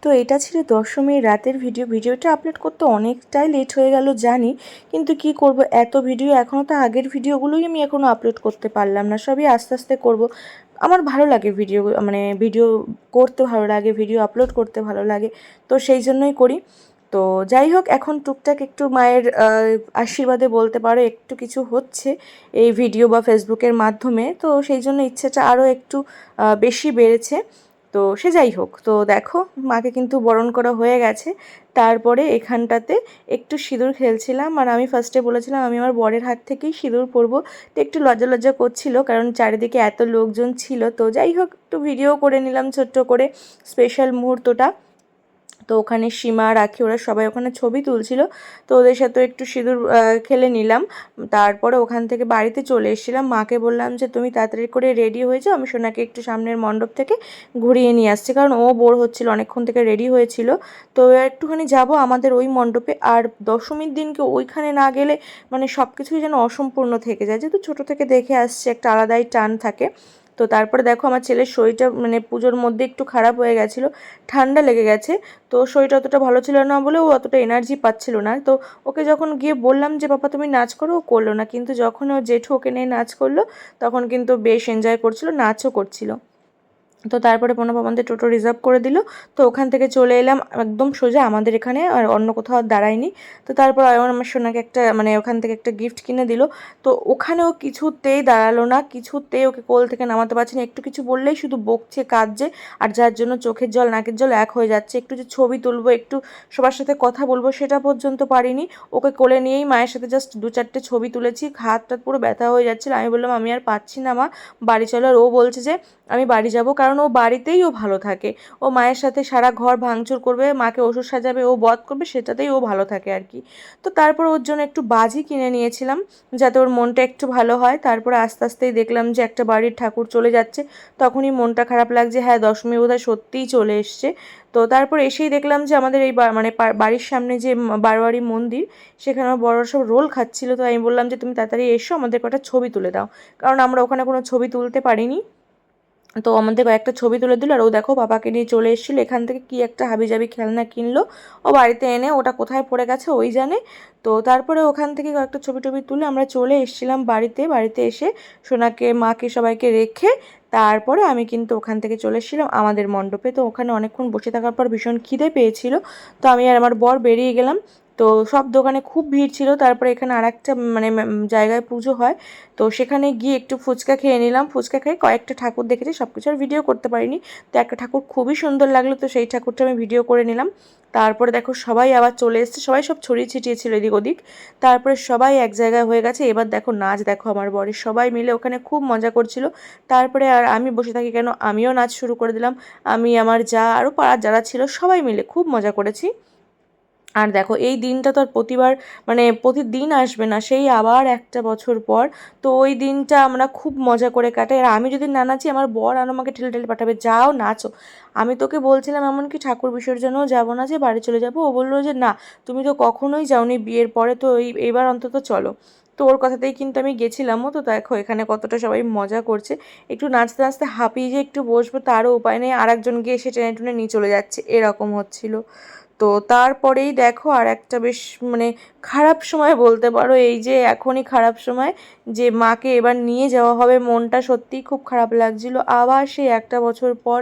তো এটা ছিল দশমীর রাতের ভিডিওটা আপলোড করতে অনেকটাই লেট হয়ে গেল জানি, কিন্তু কি করব, এত ভিডিও এখনও তো আগের ভিডিওগুলোই আমি এখনও আপলোড করতে পারলাম না, সবই আস্তে আস্তে করব। আমার ভালো লাগে ভিডিও, মানে ভিডিও করতে ভালো লাগে, ভিডিও আপলোড করতে ভালো লাগে, তো সেই জন্যই করি। তো যাই হোক, এখন টুকটাক একটু মায়ের আশীর্বাদে বলতে পারো একটু কিছু হচ্ছে এই ভিডিও বা ফেসবুকের মাধ্যমে, তো সেই জন্য ইচ্ছেটা আরও একটু বেশি বেড়েছে। তো সে যাই হোক, তো দেখো মাকে কিন্তু বরণ করা হয়ে গেছে। তারপরে এখানটাতে একটু সিঁদুর খেলছিলাম, আর আমি ফার্স্টে বলেছিলাম আমি আমার বরের হাত থেকেই সিঁদুর পরবো, তো একটু লজ্জা লজ্জা করছিল কারণ চারিদিকে এত লোকজন ছিল। তো যাই হোক, একটু ভিডিও করে নিলাম ছোট্ট করে স্পেশাল মুহূর্তটা। তো ওখানে সীমা, রাখি ওরা সবাই ওখানে ছবি তুলছিল, তো ওদের সাথে একটু সিঁদুর খেলে নিলাম। তারপরে ওখান থেকে বাড়িতে চলে এসেছিলাম, মাকে বললাম যে তুমি তাড়াতাড়ি করে রেডি হয়ে যাও, আমি সোনাকে একটু সামনের মণ্ডপ থেকে ঘুরিয়ে নিয়ে আসছি, কারণ ও বোর হচ্ছিল, অনেকক্ষণ থেকে রেডি হয়েছিল। তো একটুখানি যাব আমাদের ওই মণ্ডপে, আর দশমীর দিনকে ওইখানে না গেলে মানে সব কিছুই যেন অসম্পূর্ণ থেকে যায়, যেহেতু ছোটো থেকে দেখে আসছে একটা আলাদাই টান থাকে। তো তারপরে দেখো আমার ছেলের শরীরটা মানে পুজোর মধ্যে একটু খারাপ হয়ে গেছিলো, ঠান্ডা লেগে গেছে, তো শরীরটা অতটা ভালো ছিল না বলে ও অতটা এনার্জি পাচ্ছিল না। তো ওকে যখন গিয়ে বললাম যে পাপা তুমি নাচ করো, ও করলো না, কিন্তু যখন ও জেঠু ওকে নিয়ে নাচ করলো তখন কিন্তু বেশ এনজয় করছিল, নাচও করছিল। তো তারপরে প্রণব আমাদের টোটো রিজার্ভ করে দিল, তো ওখান থেকে চলে এলাম একদম সোজা আমাদের এখানে, আর অন্য কোথাও দাঁড়ায়নি। তো তারপর আমার সোনাকে একটা মানে ওখান থেকে একটা গিফট কিনে দিল। তো ওখানেও কিছুতেই দাঁড়ালো না, কিছুতেই ওকে কোল থেকে নামাতে পারছি না, একটু কিছু বললেই শুধু বকছে, কাঁদছে, আর যার জন্য চোখের জল নাকের জল এক হয়ে যাচ্ছে। একটু যে ছবি তুলবো, একটু সবার সাথে কথা বলবো, সেটা পর্যন্ত পারিনি। ওকে কোলে নিয়েই মায়ের সাথে জাস্ট 2-4টে ছবি তুলেছি, হাতটা পুরো ব্যথা হয়ে যাচ্ছিল। আমি বললাম আমি আর পাচ্ছি না মা, বাড়ি চলো। আর ও বলছে যে আমি বাড়ি যাব, কারণ ও বাড়িতেই ও ভালো থাকে, ও মায়ের সাথে সারা ঘর ভাঙচুর করবে, মাকে ওষুধ সাজাবে, ও বধ করবে, সেটাতেই ও ভালো থাকে আর কি। তো তারপর ওর জন্য একটু বাজি কিনে নিয়েছিলাম যাতে ওর মনটা একটু ভালো হয়। তারপরে আস্তে আস্তেই দেখলাম যে একটা বাড়ির ঠাকুর চলে যাচ্ছে, তখনই মনটা খারাপ লাগছে, হ্যাঁ দশমী বোধহয় সত্যিই চলে এসছে। তো তারপর এসেই দেখলাম যে আমাদের এই মানে বাড়ির সামনে যে বারোয়ারি মন্দির, সেখানে আমার বড় সব রোল খাচ্ছিল। তো আমি বললাম যে তুমি তাড়াতাড়ি এসো, আমাদের কটা ছবি তুলে দাও, কারণ আমরা ওখানে কোনো ছবি তুলতে পারিনি। তো আমাদের কয়েকটা ছবি তুলে দিল, আর ও দেখো বাবাকে নিয়ে চলে এসেছিলো, এখান থেকে কি একটা হাবিজাবি খেলনা কিনলো, ও বাড়িতে এনে ওটা কোথায় পড়ে গেছে ওই জানে। তো তারপরে ওখান থেকে কয়েকটা ছবি টবি তুলে আমরা চলে এসেছিলাম বাড়িতে এসে সোনাকে, মাকে, সবাইকে রেখে তারপরে আমি কিন্তু ওখান থেকে চলে এসেছিলাম আমাদের মণ্ডপে। তো ওখানে অনেকক্ষণ বসে থাকার পর ভীষণ খিদে পেয়েছিল, তো আমি আর আমার বর বেরিয়ে গেলাম। তো সব দোকানে খুব ভিড় ছিল। তারপরে এখানে আরেকটা মানে জায়গায় পুজো হয়, তো সেখানে গিয়ে একটু ফুচকা খেয়ে নিলাম, ফুচকা খেয়ে কয়েকটা ঠাকুর দেখেছি, সব কিছু আর ভিডিও করতে পারিনি। তো একটা ঠাকুর খুবই সুন্দর লাগলো, তো সেই ঠাকুরটা আমি ভিডিও করে নিলাম। তারপরে দেখো সবাই আবার চলে এসেছে, সবাই সব ছড়িয়ে ছিটিয়ে ছিল এদিক ওদিক। তারপরে সবাই এক জায়গায় হয়ে গেছে, এবার দেখো নাচ দেখো আমার বরের, সবাই মিলে ওখানে খুব মজা করছিল। তারপরে আর আমি বসে থাকি কেন, আমিও নাচ শুরু করে দিলাম, আমি, আমার যা, আরও পাড়ার যারা ছিল সবাই মিলে খুব মজা করেছি। আর দেখো এই দিনটা তো আর প্রতিবার মানে প্রতিদিন আসবে না, সেই আবার একটা বছর পর। তো ওই দিনটা আমরা খুব মজা করে কাটাই, আর আমি যদি না নাচি আমার বর আর আমাকে ঠেলে ঠেলে পাঠাবে, যাও নাচো। আমি তোকে বলছিলাম এমনকি ঠাকুর বিসর্জনেও যাবো না, যে বাড়ি চলে যাবো, ও বললো যে না তুমি তো কখনোই যাওনি বিয়ের পরে, তো এইবার অন্তত চলো। তো ওর কথাতেই কিন্তু আমি গেছিলামও। তো দেখো এখানে কতটা সবাই মজা করছে, একটু নাচতে নাচতে হাঁপিয়ে যে একটু বসবো তারও উপায় নেই, আর একজন গিয়ে এসে টেনে টুনে নিয়ে চলে যাচ্ছে, এরকম হচ্ছিল। তো তারপরেই দেখো আর একটা বেশ মানে খারাপ সময় বলতে পারো, এই যে এখনই খারাপ সময়, যে মাকে এবার নিয়ে যাওয়া হবে, মনটা সত্যিই খুব খারাপ লাগছিল। আবার সেই একটা বছর পর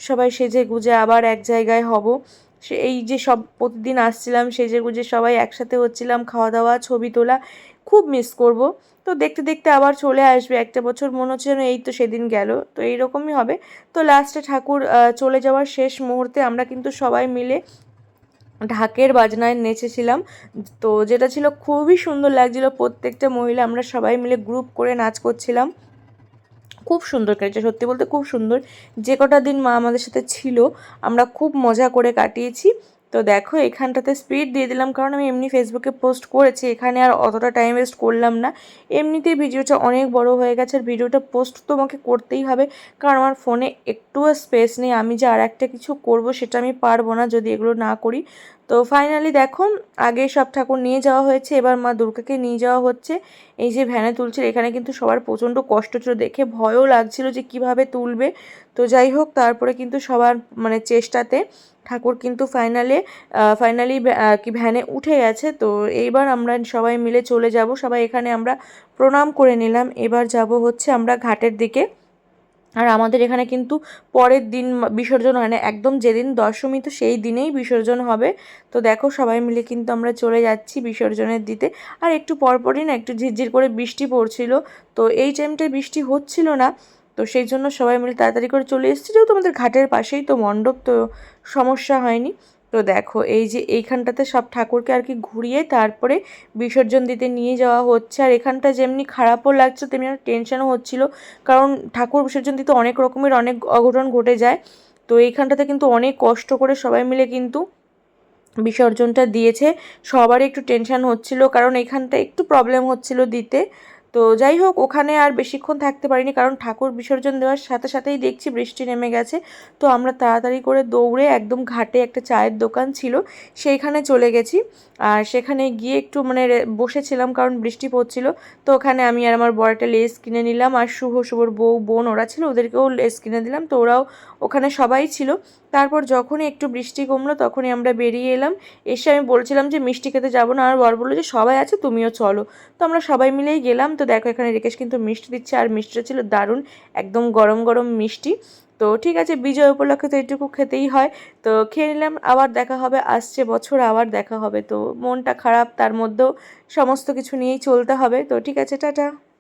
সবাই সেজে গুজে আবার এক জায়গায় হব, সে এই যে সব প্রতিদিন আসছিলাম সেজে গুজে সবাই একসাথে হচ্ছিলাম, খাওয়া দাওয়া, ছবি তোলা, খুব মিস করব। তো দেখতে দেখতে আবার চলে আসবে একটা বছর, মনে হচ্ছে যেন এই তো সেদিন গেল, তো এইরকমই হবে। তো লাস্টে ঠাকুর চলে যাওয়ার শেষ মুহূর্তে আমরা কিন্তু সবাই মিলে ঢাকের বাজনায় নেচেছিলাম, তো যেটা ছিল খুবই সুন্দর লাগছিল। প্রত্যেকটা মহিলা আমরা সবাই মিলে গ্রুপ করে নাচ করছিলাম, খুব সুন্দর কেটেছে, সত্যি বলতে খুব সুন্দর। যে কটা দিন মা আমাদের সাথে ছিল আমরা খুব মজা করে কাটিয়েছি। তো দেখো এখানটাতে স্পিড দিয়ে দিলাম, কারণ আমি এমনি ফেসবুকে পোস্ট করেছি, এখানে আর অতটা টাইম ওয়েস্ট করলাম না। এমনিতেই ভিডিওটা অনেক বড় হয়ে গেছে, আর ভিডিওটা পোস্ট তো আমাকে করতেই হবে, কারণ আমার ফোনে একটুও স্পেস নেই, আমি যে আর একটা কিছু করব সেটা আমি পারবো না যদি এগুলো না করি। তো ফাইনালি দেখো আগে সব ঠাকুর নিয়ে যাওয়া হয়েছে, এবার মা দুর্গাকে নিয়ে যাওয়া হচ্ছে। এই যে ভ্যানে তুলছিল, এখানে কিন্তু সবার প্রচণ্ড কষ্ট ছিল, দেখে ভয়ও লাগছিল যে কিভাবে তুলবে। তো যাই হোক, তারপরে কিন্তু সবার মানে চেষ্টাতে ঠাকুর কিন্তু ফাইনালি কি ভ্যানে উঠে গেছে। তো এইবার আমরা সবাই মিলে চলে যাব, সবাই এখানে আমরা প্রণাম করে নিলাম। এবার যাব হচ্ছে আমরা ঘাটের দিকে। আর আমাদের এখানে কিন্তু পরের দিন বিসর্জন হয় না, একদম যেদিন দশমী তো সেই দিনেই বিসর্জন হবে। তো দেখো সবাই মিলে কিন্তু আমরা চলে যাচ্ছি বিসর্জনের দিতে। আর একটু পরপরই না একটু ঝিরঝির করে বৃষ্টি পড়ছিল, তো এই টাইমটায় বৃষ্টি হচ্ছিল না, তো সেই জন্য সবাই মিলে তাড়াতাড়ি করে চলে এসেছি, যেহেতু আমাদের ঘাটের পাশেই তো মণ্ডপ, তো সমস্যা হয়নি। তো দেখো এই যে এইখানটাতে সব ঠাকুরকে আর কি ঘুরিয়ে তারপরে বিসর্জন দিতে নিয়ে যাওয়া হচ্ছে। আর এখানটা যেমনি খারাপও লাগছে তেমনি টেনশনও হচ্ছিল, কারণ ঠাকুর বিসর্জন দিতে অনেক রকমের অনেক অঘটন ঘটে যায়। তো এইখানটাতে কিন্তু অনেক কষ্ট করে সবাই মিলে কিন্তু বিসর্জনটা দিয়েছে। সবারই একটু টেনশন হচ্ছিল, কারণ এখানটা একটু প্রবলেম হচ্ছিল দিতে। তো যাই হোক, ওখানে আর বেশিক্ষণ থাকতে পারিনি, কারণ ঠাকুর বিসর্জন দেওয়ার সাথে সাথেই দেখছি বৃষ্টি নেমে গেছে। তো আমরা তাড়াতাড়ি করে দৌড়ে একদম ঘাটে একটা চায়ের দোকান ছিল সেইখানে চলে গেছি। আর সেখানে গিয়ে একটু মানে বসেছিলাম, কারণ বৃষ্টি পড়ছিল। তো ওখানে আমি আর আমার বর একটা লেস কিনে নিলাম, আর শুভর বউ বোন ওরা ছিল, ওদেরকেও লেস কিনে দিলাম। তো ওরাও ওখানে সবাই ছিল। তারপর যখনই একটু বৃষ্টি কমলো তখনই আমরা বেরিয়ে এলাম। এসে আমি বলছিলাম যে মিষ্টি খেতে যাবো না, আর বর বললো যে সবাই আছে তুমিও চলো। তো আমরা সবাই মিলেই গেলাম। তো দেখো এখানে রিকেশ কিন্তু মিষ্টি দিচ্ছে, আর মিষ্টিটা ছিল দারুণ, একদম গরম গরম মিষ্টি। তো ঠিক আছে, বিজয় উপলক্ষে তো এটুকু খেতেই হয়। তো খেয়ে নিলাম। আবার দেখা হবে, আসছে বছর আবার দেখা হবে। তো মনটা খারাপ, তার মধ্যেও সমস্ত কিছু নিয়েই চলতে হবে। তো ঠিক আছে, টাটা।